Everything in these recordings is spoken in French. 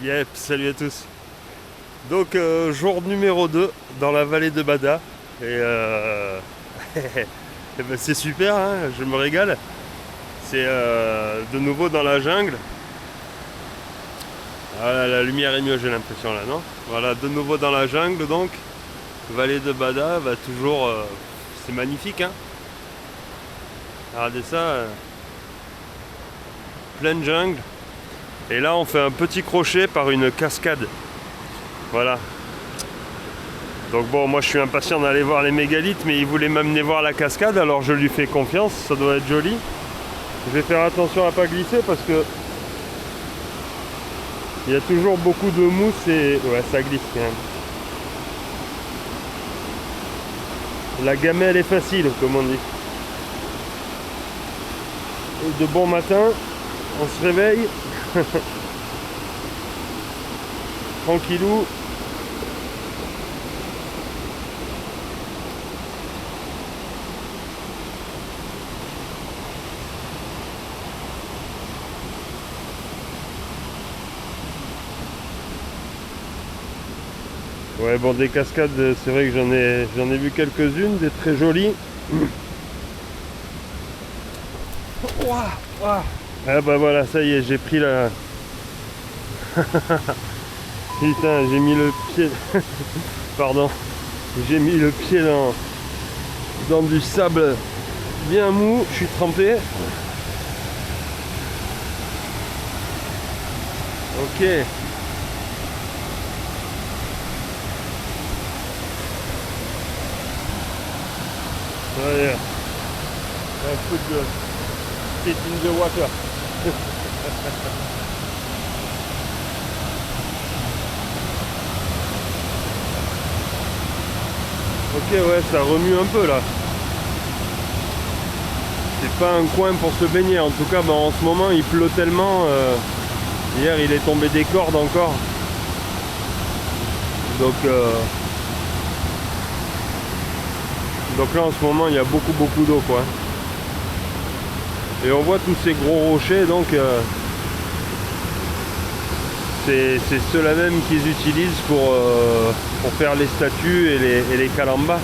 Yep, salut à tous. Donc jour numéro 2 dans la vallée de Bada. Et, et ben, c'est super, hein, je me régale. C'est de nouveau dans la jungle. Ah, la lumière est mieux, j'ai l'impression là, non? Voilà, de nouveau dans la jungle donc. Vallée de Bada, bah, toujours. C'est magnifique, hein. Regardez ça, pleine jungle. Et là on fait un petit crochet par une cascade. Voilà. Donc bon, moi je suis impatient d'aller voir les mégalithes, mais il voulait m'amener voir la cascade, alors je lui fais confiance, ça doit être joli. Je vais faire attention à pas glisser parce que il y a toujours beaucoup de mousse et ouais, ça glisse quand même. La gamelle est facile, comme on dit. Et de bon matin, on se réveille tranquillou. Ouais, bon, des cascades, c'est vrai que j'en ai vu quelques-unes, des très jolies. Ouah, ouah. Ah bah voilà, ça y est, j'ai pris la... Putain, j'ai mis le pied... Pardon. J'ai mis le pied dans du sable bien mou, je suis trempé. Ok. Allez. I put the feet in the water. Ok, ouais, ça remue un peu là. C'est pas un coin pour se baigner. En tout cas, bah, en ce moment, il pleut tellement. Hier, il est tombé des cordes encore. Donc, donc là, en ce moment, il y a beaucoup d'eau, quoi. Et on voit tous ces gros rochers, donc c'est ceux-là même qu'ils utilisent pour faire les statues et les calambas.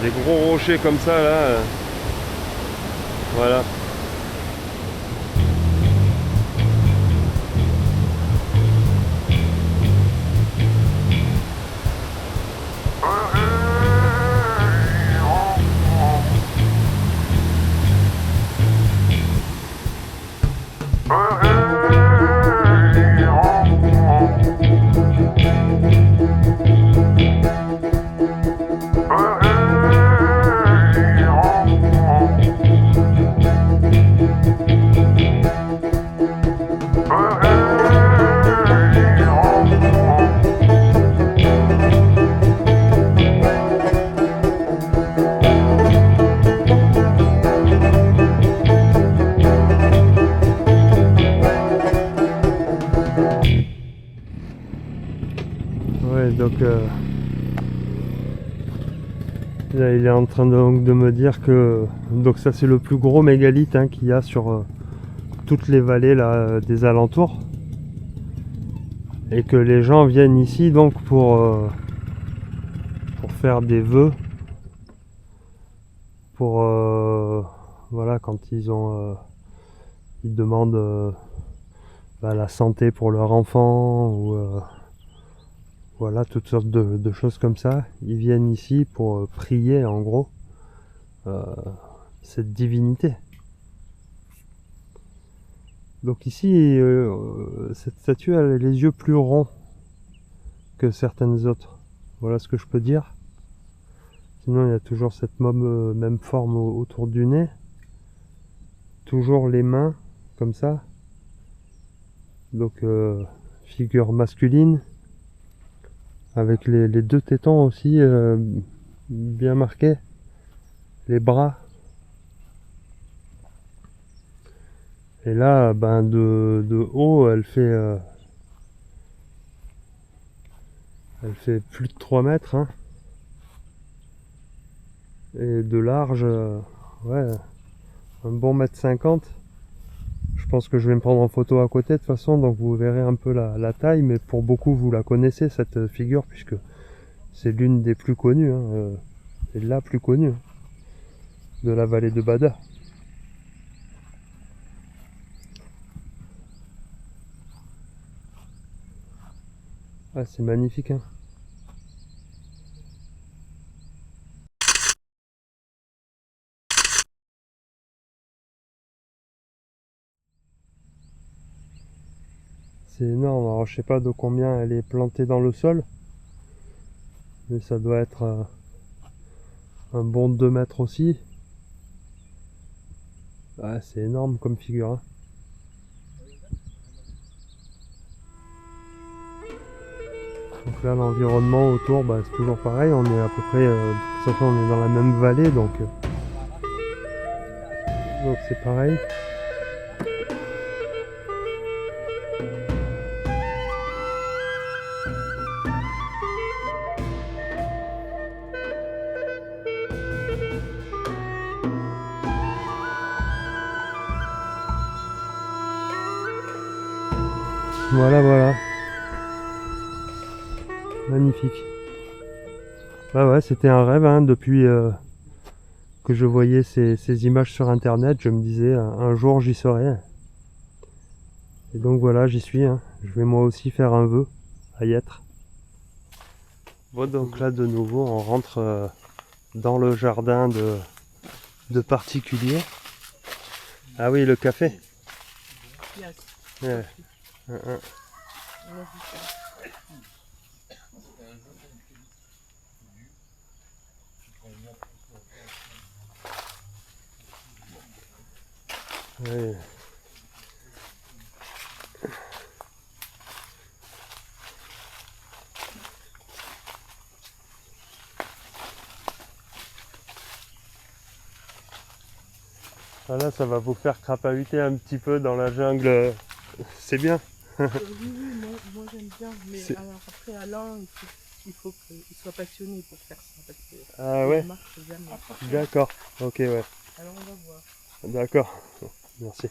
Des gros rochers comme ça, là. Voilà. Ouais, donc là, il est en train de me dire que donc ça c'est le plus gros mégalithe, hein, qu'il y a sur toutes les vallées là, des alentours, et que les gens viennent ici donc pour faire des vœux, pour voilà, quand ils demandent bah, la santé pour leur enfant ou voilà, toutes sortes de choses comme ça. Ils viennent ici pour prier en gros euh, cette divinité. Donc ici, cette statue elle a les yeux plus ronds que certaines autres. Voilà ce que je peux dire. Sinon il y a toujours cette même forme autour du nez. Toujours les mains comme ça. Donc figure masculine. Avec les deux tétons aussi bien marqués. Les bras. Et là, ben de haut, elle fait plus de 3 mètres. Hein. Et de large, ouais, un bon mètre 50. Je pense que je vais me prendre en photo à côté de toute façon, donc vous verrez un peu la taille, mais pour beaucoup vous la connaissez cette figure, puisque c'est l'une des plus connues, hein, c'est la plus connue de la vallée de Bada. Ah, c'est magnifique, hein. C'est énorme. Alors je sais pas de combien elle est plantée dans le sol, mais ça doit être un bon 2 mètres aussi. Ah, c'est énorme comme figure, hein. Donc là l'environnement autour, bah, c'est toujours pareil, on est à peu près, de toute façon on est dans la même vallée, donc c'est pareil. Voilà, voilà. Magnifique. Bah ouais, c'était un rêve, hein, depuis que je voyais ces images sur internet, je me disais un jour j'y serai. Et donc voilà, j'y suis, hein. Je vais moi aussi faire un vœu à y être. Bon, donc là de nouveau on rentre dans le jardin de particuliers. Ah oui, le café. Ouais. Ouais. Voilà, ça va vous faire crapahuter un petit peu dans la jungle. C'est bien. Oui, moi j'aime bien, mais alors après Alain, il faut qu'il soit passionné pour faire ça, parce que Ah ouais, il marche jamais. d'accord. Ok, ouais. Alors on va voir. D'accord. Merci.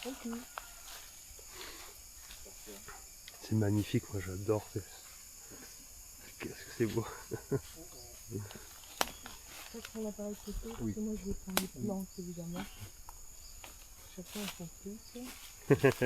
Ok. C'est magnifique, moi j'adore. Qu'est-ce que c'est beau. Je prends l'appareil photo, parce que moi je vais prendre les plantes évidemment. Chacun a son truc.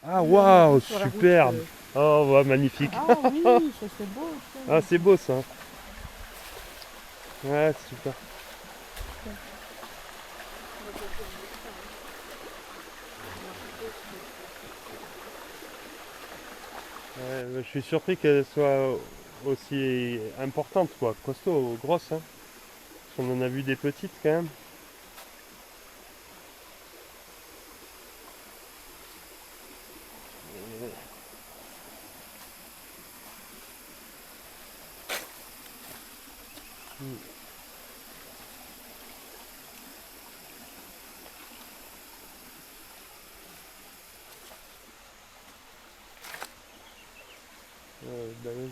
Ah waouh, superbe. Oh, ouais, magnifique. Ah oui, ça c'est beau. Ça. Ah, c'est beau ça. Ouais, super. Ouais, je suis surpris qu'elle soit aussi importante, quoi. Costaud, grosse, hein. On en a vu des petites quand même. Balèze.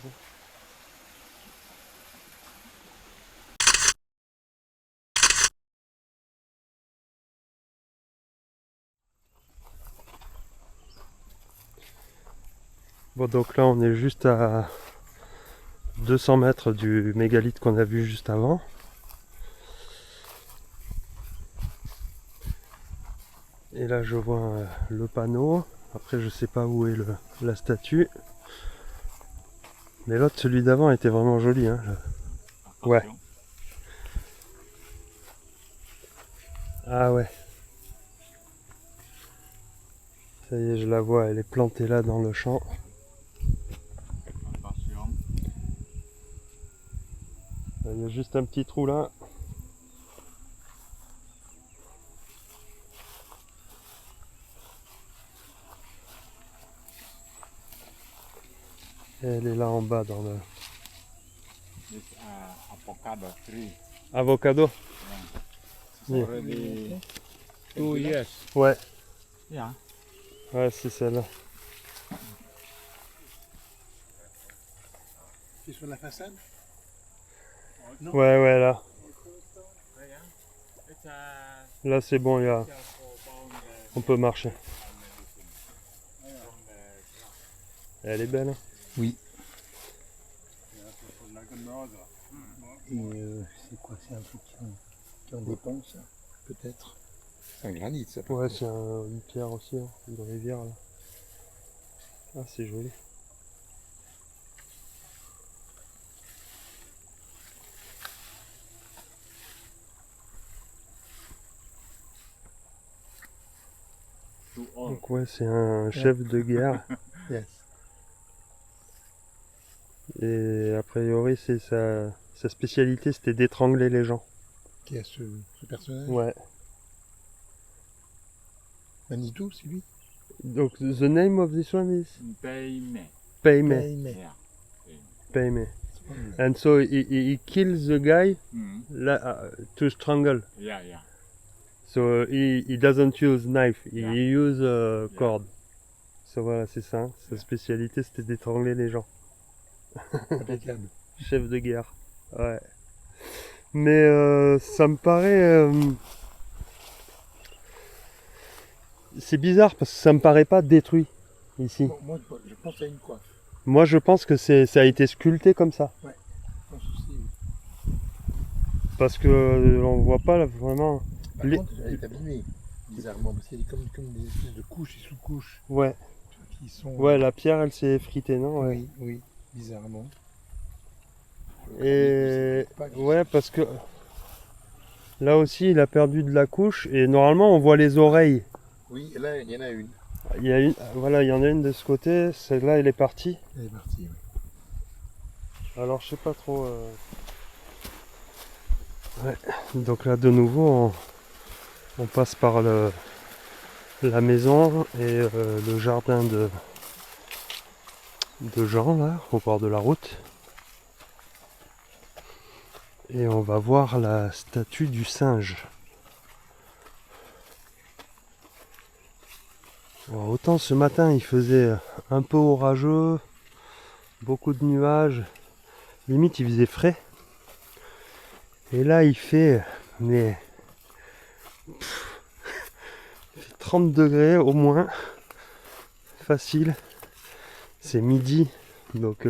Bon, donc là on est juste à 200 mètres du mégalithe qu'on a vu juste avant. Et là je vois le panneau. Après je sais pas où est la statue. Mais l'autre, celui d'avant, était vraiment joli, hein. Ouais. Ah ouais. Ça y est, je la vois, elle est plantée là dans le champ. Il y a juste un petit trou là. Et elle est là en bas dans le... This avocado tree. Avocado? It's already 2 years. Ouais, Yeah. ouais, c'est celle-là. C'est sur la façade? Ouais, ouais, là. It's Là, c'est bon, on peut marcher. Elle est belle, hein? Oui. Et c'est quoi? C'est un truc qui en dépend, ça? Peut-être. C'est un granit, ça. Ouais, c'est une pierre aussi, hein, une rivière, là. Ah, c'est joli. too old. Donc ouais, c'est un chef de guerre. Yes. Et a priori, c'est sa spécialité, c'était d'étrangler les gens. Qui a ce personnage? Ouais. Manitou, c'est lui? Donc, the name of this one is Payme. Payme. Paimé. Yeah. Payme. And so he kills the guy to strangle. Yeah, yeah. So he doesn't use knife, he Yeah. use cord. So voilà, c'est ça. Sa spécialité, c'était d'étrangler les gens. Impeccable. Chef de guerre. Ouais. Mais ça me paraît... c'est bizarre parce que ça me paraît pas détruit ici. Bon, moi, je pense à une coiffe. Moi, je pense que ça a été sculpté comme ça. Je pense aussi. Parce que on voit pas là, vraiment... Par contre, elle est abîmée, bizarrement, parce qu'il y a comme des espèces de couches et sous-couches Ouais. qui sont... Ouais, la pierre, elle s'est effritée, non? Ouais. Oui, oui, bizarrement. Et... Pas que- Ouais, parce que... Là aussi, il a perdu de la couche et normalement, on voit les oreilles. Oui, là, il y en a une. Il y a une... Voilà, il y en a une de ce côté. Celle-là, elle est partie. Elle est partie, oui. Alors, je sais pas trop... Ouais. Donc là, de nouveau, on passe par la maison et le jardin de Jean, là, au bord de la route. Et on va voir la statue du singe. Alors, autant ce matin, il faisait un peu orageux, beaucoup de nuages, limite il faisait frais. Et là, il fait, mais, il fait 30 degrés au moins, facile. C'est midi, donc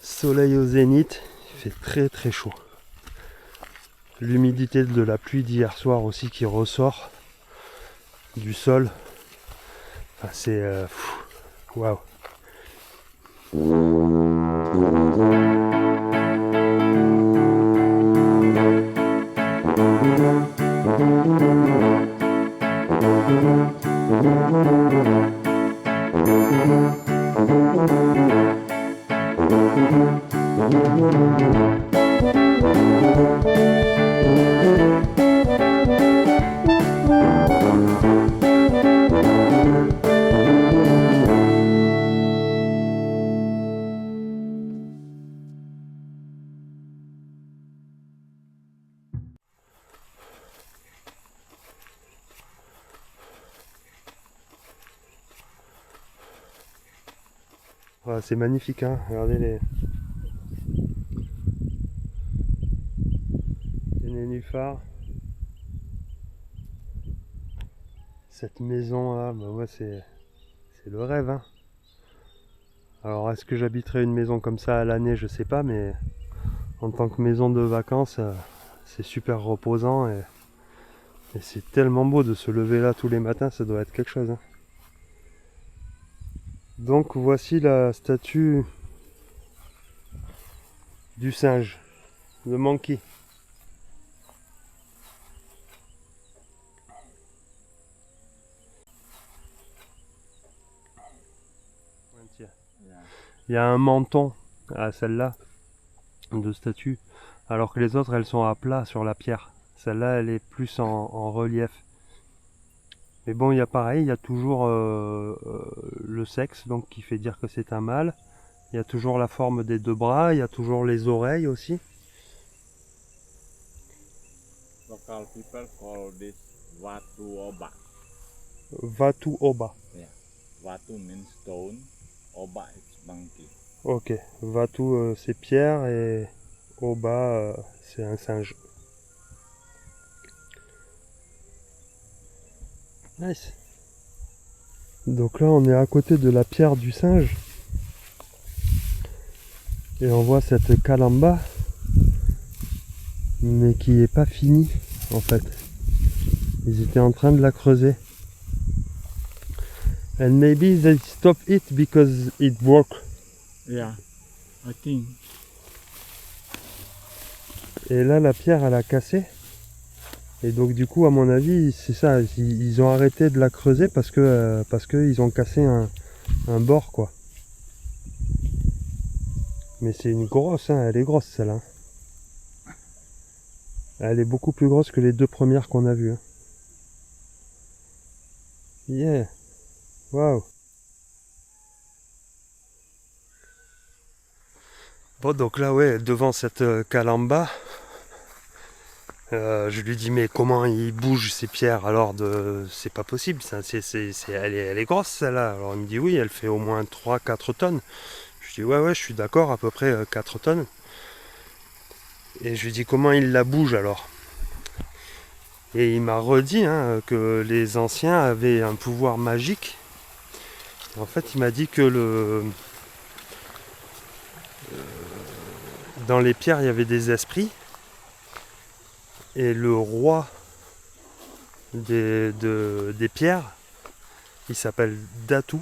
soleil au zénith, il fait très très chaud. L'humidité de la pluie d'hier soir aussi qui ressort du sol. Enfin, c'est waouh. Voilà, c'est magnifique, hein. Regardez les nénuphars. Cette maison là, bah ouais, c'est le rêve, hein. Alors est-ce que j'habiterai une maison comme ça à l'année, je sais pas, mais en tant que maison de vacances, c'est super reposant et c'est tellement beau de se lever là tous les matins, ça doit être quelque chose, hein. Donc voici la statue du singe, le monkey. Yeah. Il y a un menton à celle-là. de statues, alors que les autres elles sont à plat sur la pierre. Celle-là elle est plus en relief. Mais bon, il y a pareil, il y a toujours le sexe, donc qui fait dire que c'est un mâle. Il y a toujours la forme des deux bras, il y a toujours les oreilles aussi. Local people call this Watu Oba. Watu Oba. Watu means stone, Oba is monkey. Ok, Watu c'est pierre et Oba c'est un singe. Nice. Donc là on est à côté de la pierre du singe. Et on voit cette calamba. Mais qui est pas finie en fait. Ils étaient en train de la creuser. And maybe they stop it because it broke. Yeah, I think. Et là la pierre elle a cassé. Et donc du coup à mon avis c'est ça, ils ont arrêté de la creuser parce que ils ont cassé un bord quoi. Mais c'est une grosse, hein, elle est grosse celle-là. Elle est beaucoup plus grosse que les deux premières qu'on a vues. Hein. Yeah, waouh. Bon donc là ouais, devant cette calamba. Je lui dis mais comment il bouge ces pierres alors c'est pas possible, ça, elle est grosse celle-là. Alors il me dit oui elle fait au moins 3-4 tonnes. Je dis ouais je suis d'accord à peu près 4 tonnes. Et je lui dis comment il la bouge alors. Et il m'a redit hein, que les anciens avaient un pouvoir magique. En fait il m'a dit que dans les pierres il y avait des esprits. Et le roi des pierres, il s'appelle Datu.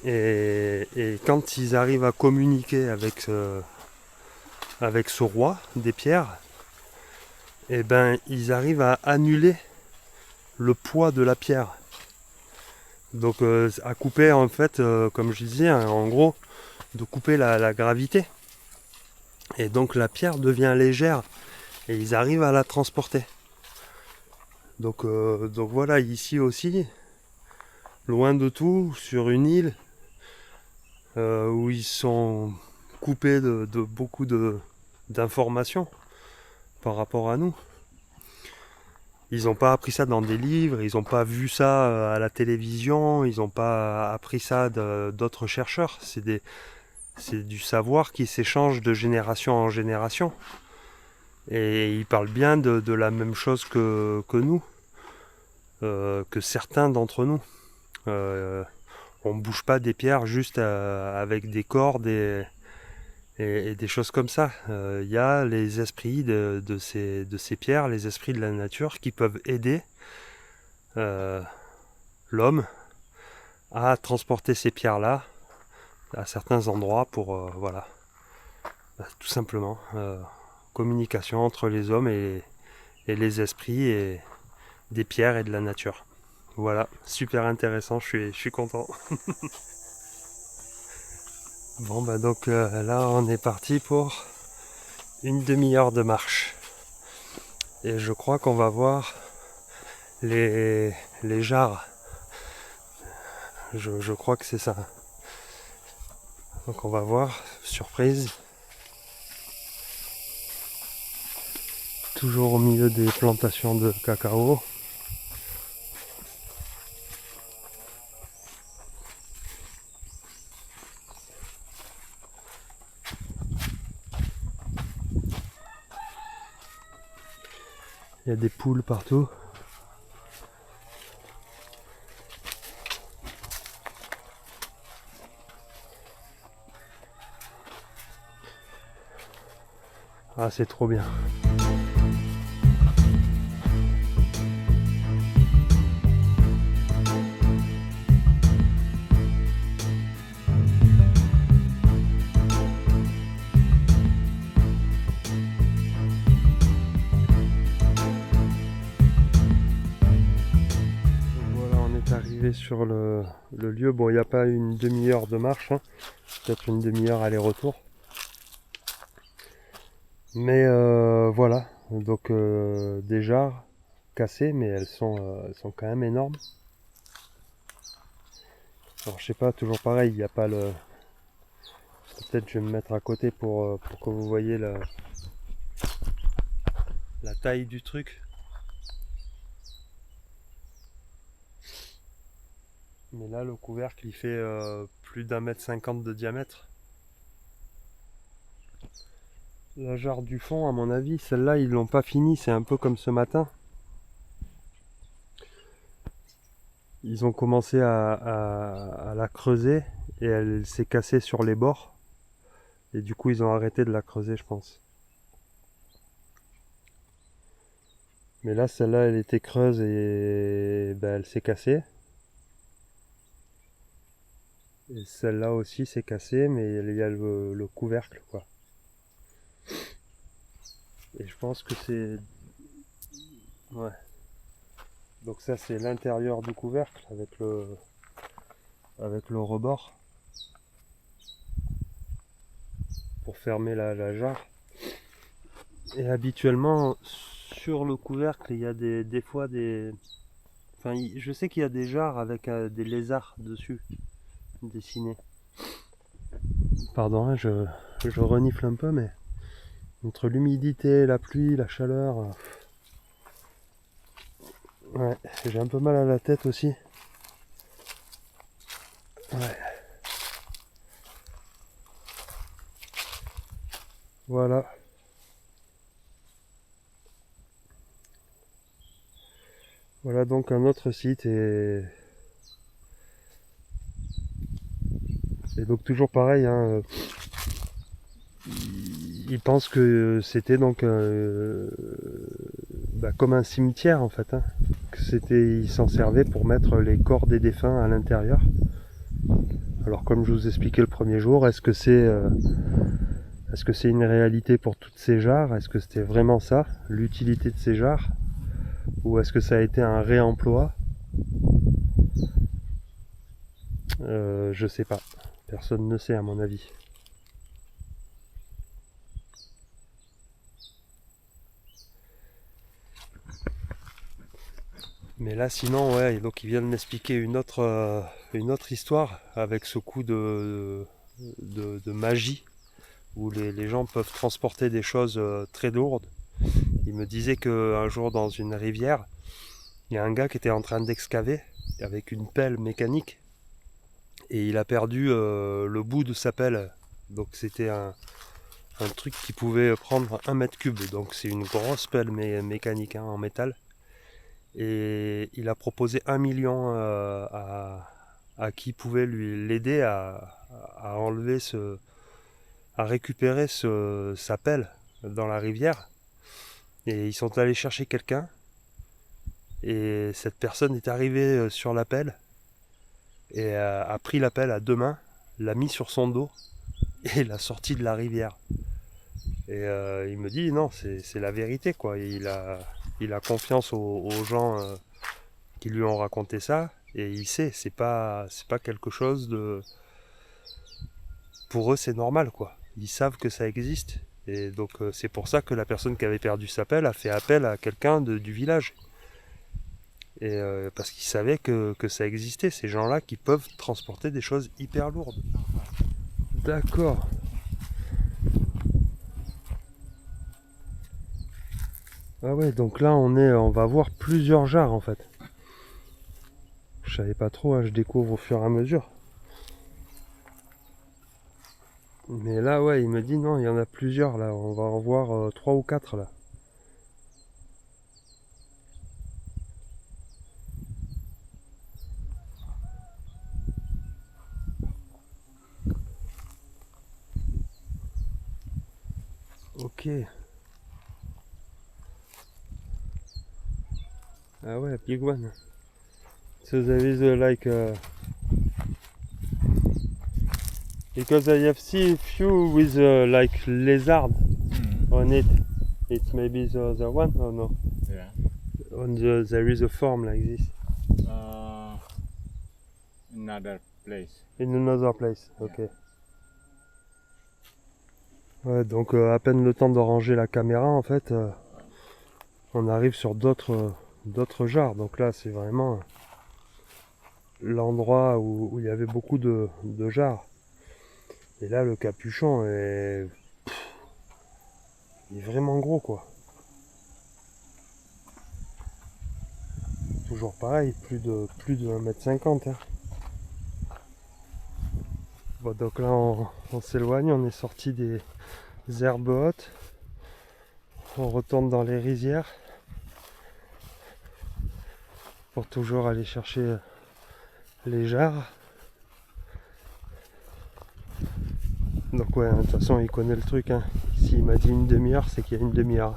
Et quand ils arrivent à communiquer avec ce roi des pierres, et ben ils arrivent à annuler le poids de la pierre. Donc à couper en fait, comme je disais, hein, en gros, de couper la gravité. Et donc la pierre devient légère. Et ils arrivent à la transporter. Donc voilà, ici aussi, loin de tout, sur une île, où ils sont coupés de beaucoup d'informations par rapport à nous. Ils n'ont pas appris ça dans des livres, ils n'ont pas vu ça à la télévision, ils n'ont pas appris ça d'autres chercheurs. C'est du savoir qui s'échange de génération en génération. Et ils parlent bien de la même chose que nous, que certains d'entre nous. On ne bouge pas des pierres juste avec des cordes et des choses comme ça. Il y a les esprits de ces pierres, les esprits de la nature qui peuvent aider l'homme à transporter ces pierres-là à certains endroits pour, voilà, tout simplement. Communication entre les hommes et les esprits et des pierres et de la nature. Voilà, super intéressant, je suis content. Bon bah donc là on est parti pour une demi-heure de marche. Et je crois qu'on va voir les jarres. Je crois que c'est ça. Donc on va voir, surprise. Toujours au milieu des plantations de cacao. Il y a des poules partout. Ah, c'est trop bien. Sur le lieu, bon il n'y a pas une demi-heure de marche, hein. Peut-être une demi-heure aller-retour. Mais voilà, donc des jarres cassées, mais elles sont quand même énormes. Alors je sais pas, toujours pareil, il n'y a pas le... Peut-être je vais me mettre à côté pour que vous voyez la taille du truc. Mais là le couvercle il fait plus d'1,50 m de diamètre. La jarre du fond, à mon avis, celle-là ils l'ont pas fini, c'est un peu comme ce matin. Ils ont commencé à la creuser et elle s'est cassée sur les bords. Et du coup ils ont arrêté de la creuser, je pense. Mais là celle-là elle était creuse et ben, elle s'est cassée. Et celle-là aussi s'est cassée, mais il y a le couvercle quoi. Et je pense que c'est... Ouais. Donc ça c'est l'intérieur du couvercle avec le rebord. Pour fermer la jarre. Et habituellement sur le couvercle il y a des fois des... Enfin je sais qu'il y a des jarres avec des lézards dessus dessinés. Pardon, hein, je renifle un peu, mais entre l'humidité, la pluie, la chaleur... Ouais, j'ai un peu mal à la tête aussi. Ouais. Voilà. Voilà donc un autre site et donc toujours pareil, hein, ils pensent que c'était donc comme un cimetière en fait, hein, que ils s'en servaient pour mettre les corps des défunts à l'intérieur. Alors comme je vous expliquais le premier jour, est-ce que c'est une réalité pour toutes ces jarres? Est-ce que c'était vraiment ça, l'utilité de ces jarres? Ou est-ce que ça a été un réemploi? Je sais pas. Personne ne sait à mon avis. Mais là sinon ouais, donc ils viennent m'expliquer une autre histoire avec ce coup de magie où les gens peuvent transporter des choses très lourdes. Il me disait qu'un jour dans une rivière, il y a un gars qui était en train d'excaver avec une pelle mécanique et il a perdu le bout de sa pelle. Donc c'était un truc qui pouvait prendre 1 mètre cube. Donc c'est une grosse pelle mécanique hein, en métal. Et il a proposé 1 million à qui pouvait l'aider à enlever à récupérer sa pelle dans la rivière. Et ils sont allés chercher quelqu'un. Et cette personne est arrivée sur la pelle et a pris la pelle à 2 mains, l'a mis sur son dos et l'a sorti de la rivière. Et il me dit non, c'est la vérité quoi. Il a confiance aux gens qui lui ont raconté ça et il sait, c'est pas quelque chose de... Pour eux c'est normal quoi. Ils savent que ça existe et donc c'est pour ça que la personne qui avait perdu sa pelle a fait appel à quelqu'un du village. Et parce qu'ils savaient que ça existait, ces gens-là qui peuvent transporter des choses hyper lourdes. D'accord. Ah ouais, donc là on va voir plusieurs jarres en fait. Je savais pas trop, hein, je découvre au fur et à mesure. Mais là ouais, il me dit non, il y en a plusieurs là, on va en voir 3 ou 4 là. Ok. Ah ouais, big one. So there is because I have seen few with like lizard on it. It's maybe the other one or no? Yeah. There is a form like this. Another place. In another place, Yeah. okay. Ouais, donc à peine le temps de ranger la caméra, en fait, on arrive sur d'autres jarres. Donc là, c'est vraiment l'endroit où il y avait beaucoup de jarres. Et là, le capuchon il est vraiment gros, quoi. Toujours pareil, plus de 1,50 m. Hein. Bon, donc là, on s'éloigne, on est sorti des herbes hautes. On retourne dans les rizières pour toujours aller chercher les jarres. Donc ouais, de toute façon il connaît le truc, hein. S'il m'a dit une demi-heure, c'est qu'il y a une demi-heure.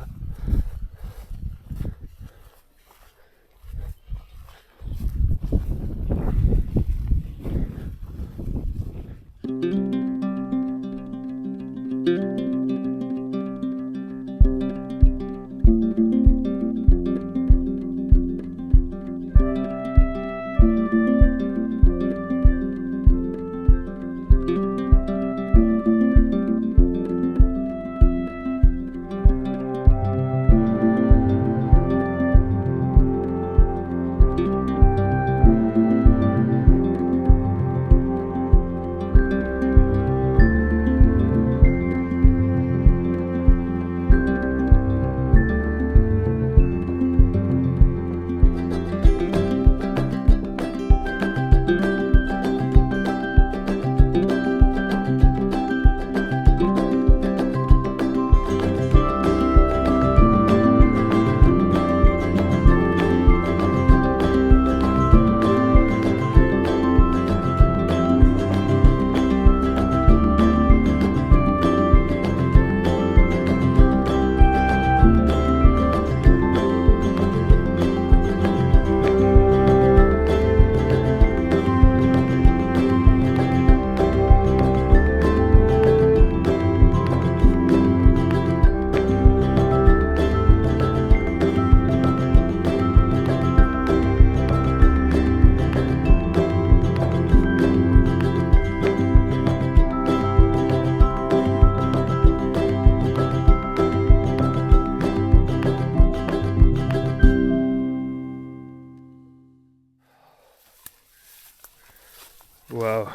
Wow.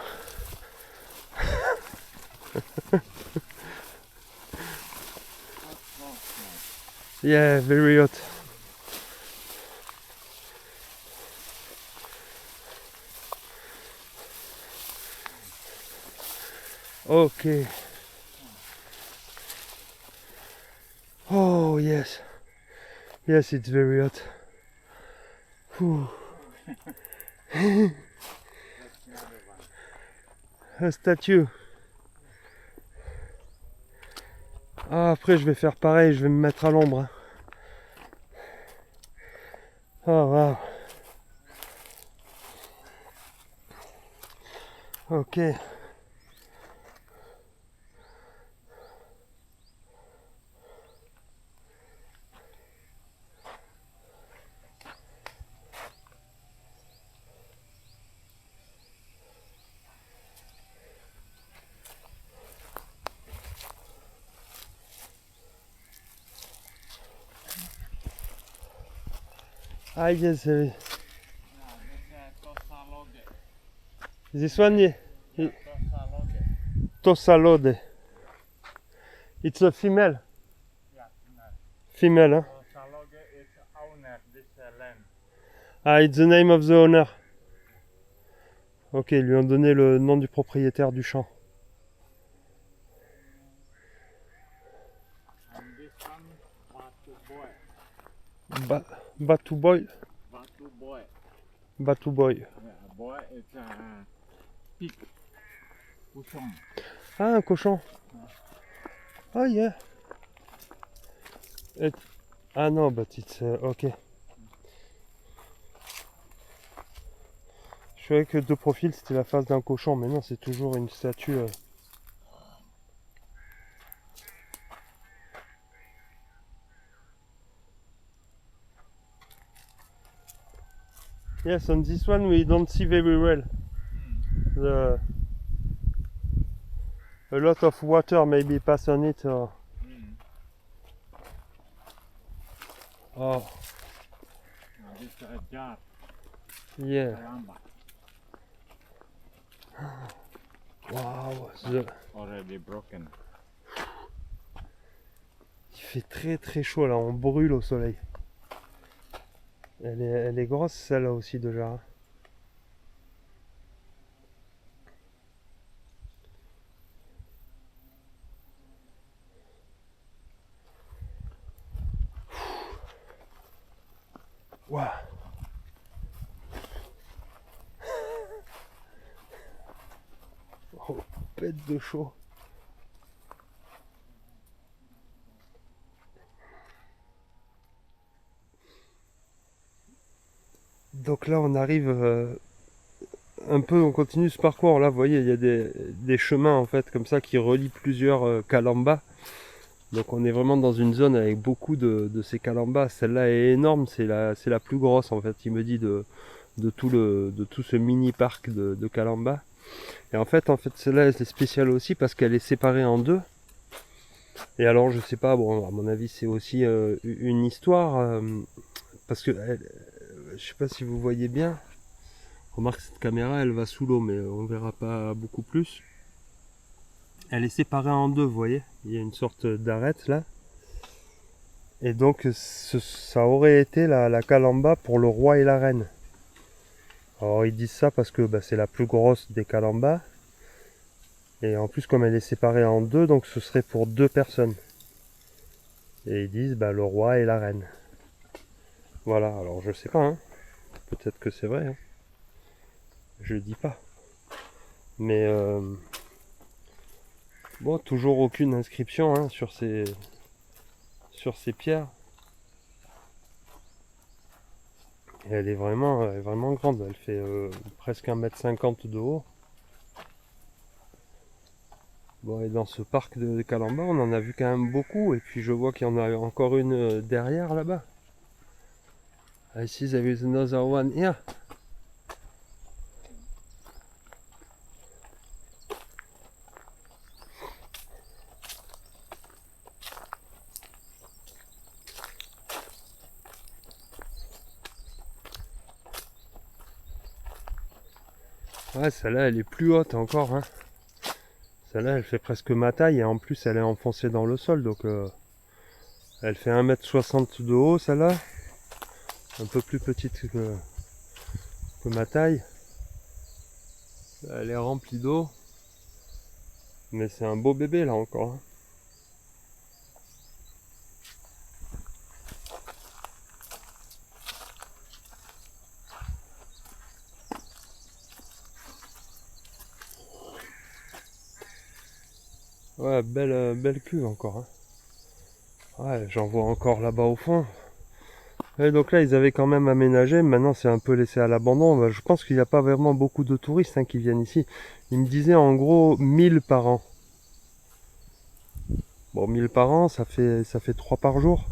Yeah, very hot. Okay. Oh yes. Yes, it's very hot. Whew. A statue. Ah, après je vais faire pareil, je vais me mettre à l'ombre. Oh wow. Ok. Ah yes, this one, yeah. Tosalode. It's a female. Yeah, Female, hein? Tosalode is owner this land. Ah, it's the name of the owner. Ok, ils lui ont donné le nom du propriétaire du champ. And this one, Batu Boy. Batu Boy. Batu Boy. Batu Boy. Yeah, boy is a pig. Cochon. Ah, un cochon. Ah, yeah. Ah non, but it's... ok. Je savais que de profil c'était la face d'un cochon, mais non, c'est toujours une statue. Yes, on this one we don't see very well. A lot of water maybe pass on it. Oh, This is a jar, yeah. calamba, Wow, already broken. il fait très très chaud là, on brûle au soleil. Elle est grosse celle-là aussi déjà. Hein. Waouh. Oh, pète de chaud. Donc là on arrive un peu, on continue ce parcours là, vous voyez il y a des chemins en fait comme ça qui relient plusieurs calambas. Donc on est vraiment dans une zone avec beaucoup de ces calambas. Celle-là est énorme, c'est la plus grosse en fait, il me dit de tout ce mini parc de calambas. Et en fait celle-là elle est spéciale aussi parce qu'elle est séparée en deux. Et alors je sais pas, bon à mon avis c'est aussi une histoire parce que je sais pas si vous voyez bien. Remarque cette caméra elle va sous l'eau mais on verra pas beaucoup plus. Elle est séparée en deux, vous voyez. Il y a une sorte d'arête là. Et donc ça aurait été la calamba pour le roi et la reine. Alors ils disent ça parce que c'est la plus grosse des calambas. Et en plus comme elle est séparée en deux, donc ce serait pour deux personnes. Et ils disent le roi et la reine. Voilà, alors je sais pas, hein. Peut-être que c'est vrai. Hein. Je dis pas. Mais bon, toujours aucune inscription hein, sur ces pierres. Et elle est vraiment grande. Elle fait presque 1,50 m de haut. Bon, et dans ce parc de calambas, on en a vu quand même beaucoup. Et puis je vois qu'il y en a encore une derrière là-bas. I see there is another one here. Ouais, celle-là, elle est plus haute encore. Hein. Celle-là, elle fait presque ma taille et en plus, elle est enfoncée dans le sol. Donc, elle fait 1,60 m de haut, celle-là. Un peu plus petite que ma taille. Elle est remplie d'eau. Mais c'est un beau bébé, là, encore. Hein. Ouais, belle cuve encore. Hein. Ouais, j'en vois encore là-bas au fond. Et donc là, ils avaient quand même aménagé. Maintenant, c'est un peu laissé à l'abandon. Je pense qu'il n'y a pas vraiment beaucoup de touristes qui viennent ici. Ils me disaient en gros 1000 par an. Bon, 1000 par an, ça fait 3 par jour.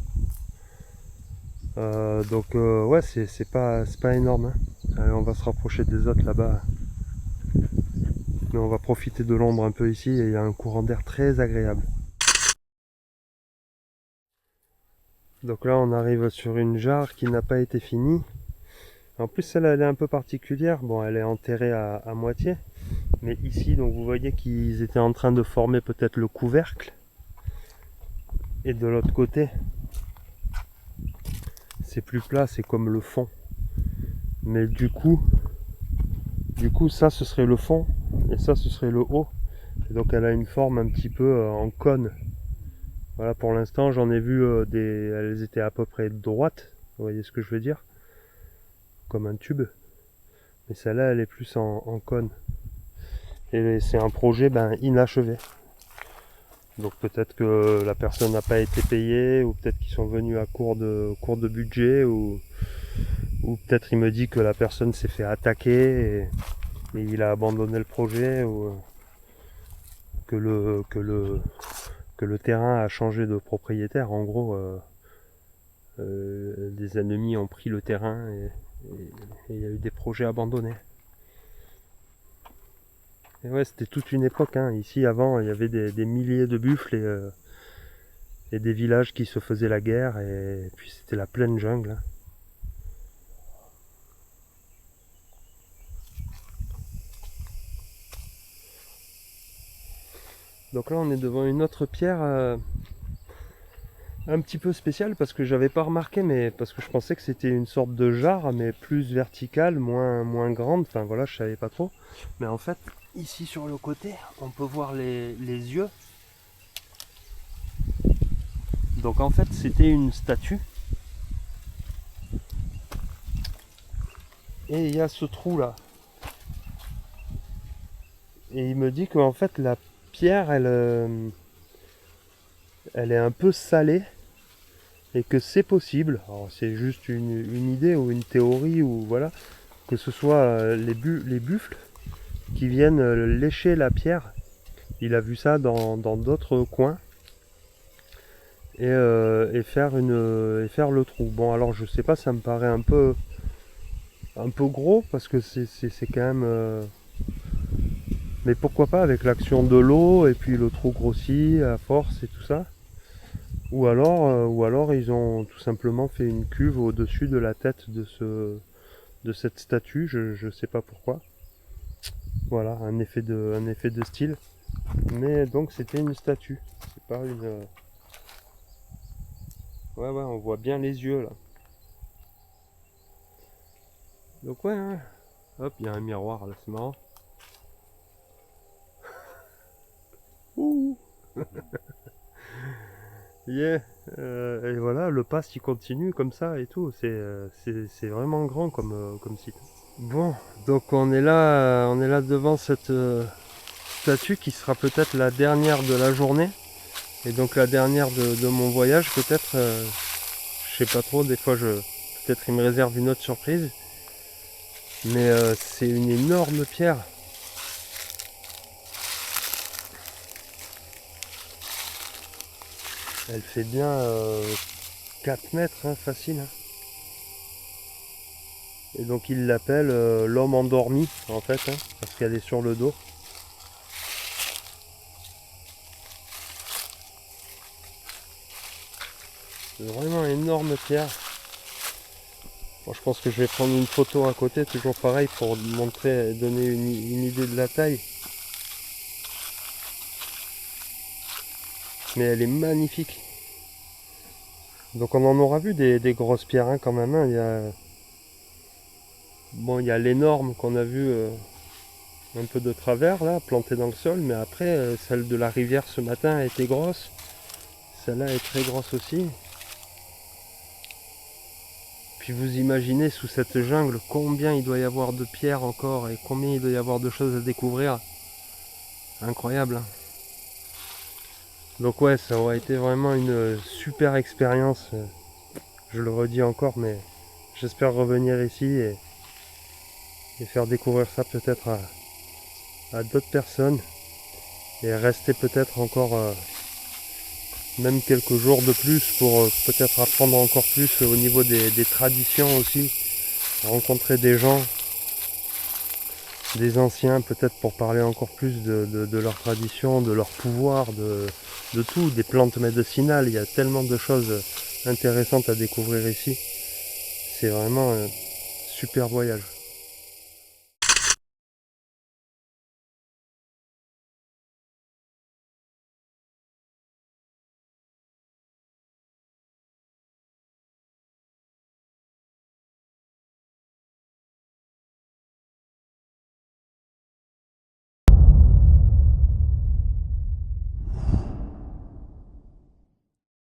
Donc ouais, c'est pas énorme. Hein. Allez, on va se rapprocher des autres là-bas. Mais on va profiter de l'ombre un peu ici et il y a un courant d'air très agréable. Donc là on arrive sur une jarre qui n'a pas été finie. En plus celle-là elle est un peu particulière. Bon, elle est enterrée à moitié. Mais ici donc vous voyez qu'ils étaient en train de former peut-être le couvercle. Et de l'autre côté c'est plus plat, c'est comme le fond. Mais du coup ça ce serait le fond et ça ce serait le haut. Et donc elle a une forme un petit peu en cône. Voilà, pour l'instant j'en ai vu elles étaient à peu près droites, vous voyez ce que je veux dire, comme un tube. Mais celle-là elle est plus en cône. Et c'est un projet inachevé. Donc peut-être que la personne n'a pas été payée, ou peut-être qu'ils sont venus à court de budget, ou peut-être il me dit que la personne s'est fait attaquer et il a abandonné le projet, ou que le terrain a changé de propriétaire. En gros, les ennemis ont pris le terrain et il y a eu des projets abandonnés. Et ouais, c'était toute une époque, hein. Ici, avant, il y avait des milliers de buffles et des villages qui se faisaient la guerre, et puis c'était la pleine jungle, hein. Donc là, on est devant une autre pierre un petit peu spéciale, parce que j'avais pas remarqué, mais parce que je pensais que c'était une sorte de jarre, mais plus verticale, moins grande, enfin voilà, je savais pas trop. Mais en fait, ici sur le côté, on peut voir les yeux. Donc en fait, c'était une statue. Et il y a ce trou là. Et il me dit qu'en fait, la pierre, elle est un peu salée. Et que c'est possible, alors c'est juste une idée ou une théorie, ou voilà, que ce soit les buffles qui viennent lécher la pierre. Il a vu ça dans d'autres coins, et faire le trou. Bon, alors je sais pas, ça me paraît un peu gros, parce que c'est quand même mais pourquoi pas, avec l'action de l'eau, et puis le trou grossit à force et tout ça. Ou alors ils ont tout simplement fait une cuve au-dessus de la tête de cette statue, je sais pas pourquoi. Voilà, un effet de style. Mais donc c'était une statue, c'est pas une... Ouais, on voit bien les yeux là. Donc ouais, hein. Hop, il y a un miroir là, c'est marrant. Ouh. Yeah. Et voilà, le pass il continue comme ça et tout, c'est vraiment grand comme site. Bon, donc on est là devant cette statue qui sera peut-être la dernière de la journée, et donc la dernière de mon voyage peut-être, je sais pas trop, des fois peut-être il me réserve une autre surprise, mais c'est une énorme pierre. Elle fait bien 4 mètres, hein, facile. Hein. Et donc il l'appelle l'homme endormi, en fait, hein, parce qu'elle est sur le dos. C'est vraiment une énorme pierre. Bon, je pense que je vais prendre une photo à côté, toujours pareil, pour montrer, donner une idée de la taille. Mais elle est magnifique. Donc on en aura vu des grosses pierres, hein, quand même. Hein. Il y a l'énorme qu'on a vu un peu de travers là, plantée dans le sol, mais après celle de la rivière ce matin était grosse. Celle-là est très grosse aussi. Puis vous imaginez sous cette jungle combien il doit y avoir de pierres encore, et combien il doit y avoir de choses à découvrir. Incroyable. Hein. Donc ouais, ça aurait été vraiment une super expérience. Je le redis encore, mais j'espère revenir ici et faire découvrir ça peut-être à d'autres personnes, et rester peut-être encore même quelques jours de plus pour peut-être apprendre encore plus au niveau des traditions aussi, rencontrer des gens, des anciens peut-être, pour parler encore plus de leurs traditions, de leur pouvoir, de tout, des plantes médicinales. Il y a tellement de choses intéressantes à découvrir ici. C'est vraiment un super voyage.